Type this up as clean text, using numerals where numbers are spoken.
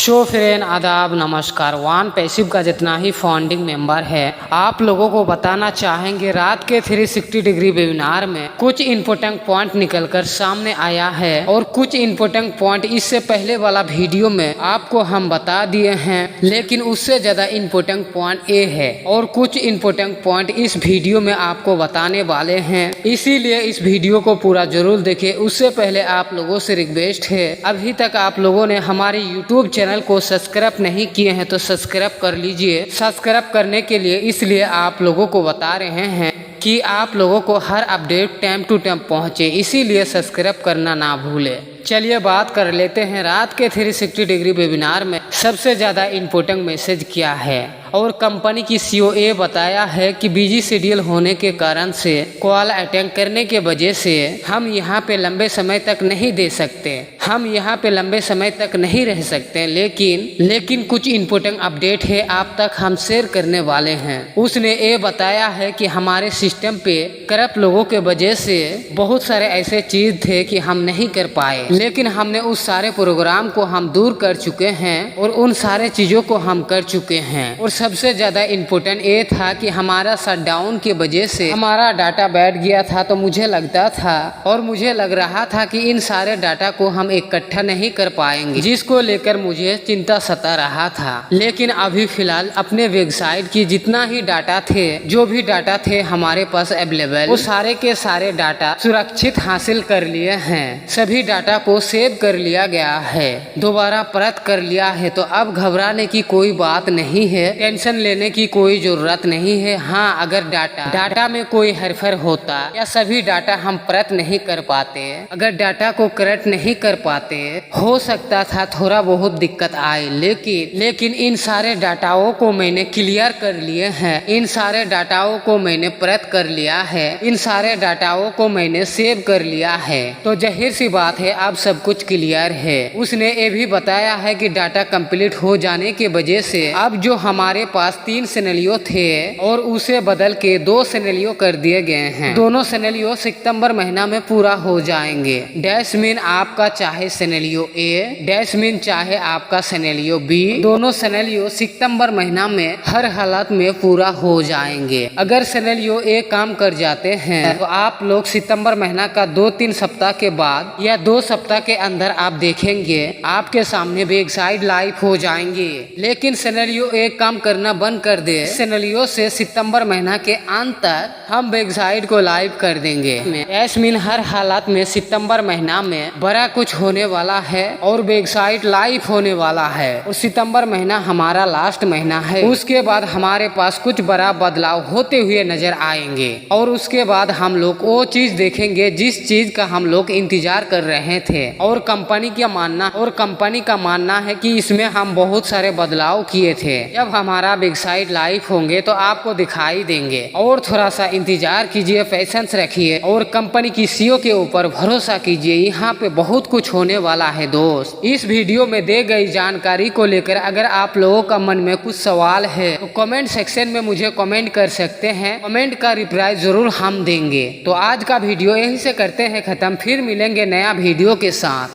Show friend आदाब नमस्कार। One passive का जितना ही फाउंडिंग मेंबर है, आप लोगों को बताना चाहेंगे रात के 360 डिग्री वेबिनार में कुछ इंपॉर्टेंट पॉइंट निकलकर सामने आया है और कुछ इंपॉर्टेंट पॉइंट इससे पहले वाला वीडियो में आपको हम बता दिए हैं, लेकिन उससे ज्यादा इंपॉर्टेंट पॉइंट ये है और कुछ इंपॉर्टेंट पॉइंट इस वीडियो में आपको बताने वाले हैं, इसीलिए इस वीडियो को पूरा जरूर देखें। उससे पहले आप लोगों से रिक्वेस्ट है, अभी तक आप लोगों ने हमारे यूट्यूब चैनल को सब्सक्राइब नहीं किए हैं तो सब्सक्राइब कर लीजिए। सब्सक्राइब करने के लिए इसलिए आप लोगों को बता रहे हैं कि आप लोगों को हर अपडेट टाइम टू टाइम पहुंचे, इसीलिए सब्सक्राइब करना ना भूलें। चलिए बात कर लेते हैं रात के 360 डिग्री वेबिनार में सबसे ज़्यादा इम्पोर्टेंट मैसेज क्या है। और कंपनी की सीईओ बताया है कि बिजी शेड्यूल होने के कारण से कॉल अटेंड करने के वजह से हम यहाँ पे लंबे समय तक नहीं दे सकते, हम यहाँ पे लंबे समय तक नहीं रह सकते, लेकिन कुछ इम्पोर्टेंट अपडेट है आप तक हम शेयर करने वाले हैं। उसने ये बताया है कि हमारे सिस्टम पे करप्ट लोगों के वजह से बहुत सारे ऐसे चीज थे कि हम नहीं कर पाए, लेकिन हमने उस सारे प्रोग्राम को हम दूर कर चुके हैं और उन सारे चीजों को हम कर चुके हैं। और सबसे ज्यादा इम्पोर्टेंट ये था कि हमारा शटडाउन की वजह से हमारा डाटा बैठ गया था, तो मुझे लगता था और मुझे लग रहा था कि इन सारे डाटा को हम इकट्ठा नहीं कर पाएंगे, जिसको लेकर मुझे चिंता सता रहा था। लेकिन अभी फिलहाल अपने वेबसाइट की जितना ही डाटा थे, जो भी डाटा थे हमारे पास अवेलेबल, वो सारे के सारे डाटा सुरक्षित हासिल कर लिए हैं। सभी डाटा को सेव कर लिया गया है, दोबारा परत कर लिया है, तो अब घबराने की कोई बात नहीं है, टेंशन लेने की कोई जरूरत नहीं है। हाँ, अगर डाटा में कोई हेरफेर होता या सभी डाटा हम परत नहीं कर पाते, अगर डाटा को करेक्ट नहीं कर पाते, हो सकता था थोड़ा बहुत दिक्कत आए, लेकिन इन सारे डाटाओं को मैंने क्लियर कर लिए हैं, इन सारे डाटाओं को मैंने परत कर लिया है, इन सारे डाटाओं को मैंने सेव कर लिया है, तो जाहिर सी बात है अब सब कुछ क्लियर है। उसने ये भी बताया है कि डाटा कंप्लीट हो जाने की वजह से अब जो हमारे पास 3 सिनेरियो थे और उसे बदल के 2 सिनेरियो कर दिए गए हैं। दोनों सिनेरियो सितंबर महीना में पूरा हो जाएंगे। डैश मीन आपका चाहे सिनेरियो ए, डैश मीन चाहे आपका सिनेरियो बी, दोनों सिनेरियो सितंबर महीना में हर हालत में पूरा हो जाएंगे। अगर सिनेरियो ए काम कर जाते हैं तो आप लोग सितंबर महीना का 2-3 सप्ताह के बाद या 2 सप्ताह के अंदर आप देखेंगे आपके सामने वेबसाइट लाइव हो जाएंगे। लेकिन सिनेरियो एक काम करना बंद कर दे, सिनेरियो से सितंबर महीना के अंत तक हम वेबसाइट को लाइव कर देंगे। मीन हर हालात में सितंबर महीना में बड़ा कुछ होने वाला है और वेबसाइट लाइव होने वाला है और सितंबर महीना हमारा लास्ट महीना है। उसके बाद हमारे पास कुछ बड़ा बदलाव होते हुए नजर आएंगे और उसके बाद हम लोग वो चीज देखेंगे जिस चीज का हम लोग इंतजार कर रहे थे। और कंपनी का मानना है कि इसमें हम बहुत सारे बदलाव किए थे। जब हमारा वेबसाइट लाइव होंगे तो आपको दिखाई देंगे और थोड़ा सा इंतजार कीजिए, पेशेंस रखिए और कंपनी की सीईओ के ऊपर भरोसा कीजिए। यहाँ पे बहुत कुछ होने वाला है दोस्त। इस वीडियो में दी गई जानकारी को लेकर अगर आप लोगों का मन में कुछ सवाल है तो कमेंट सेक्शन में मुझे कमेंट कर सकते हैं, कमेंट का रिप्लाई जरूर हम देंगे। तो आज का वीडियो यहीं से करते हैं खत्म, फिर मिलेंगे नया वीडियो के साथ।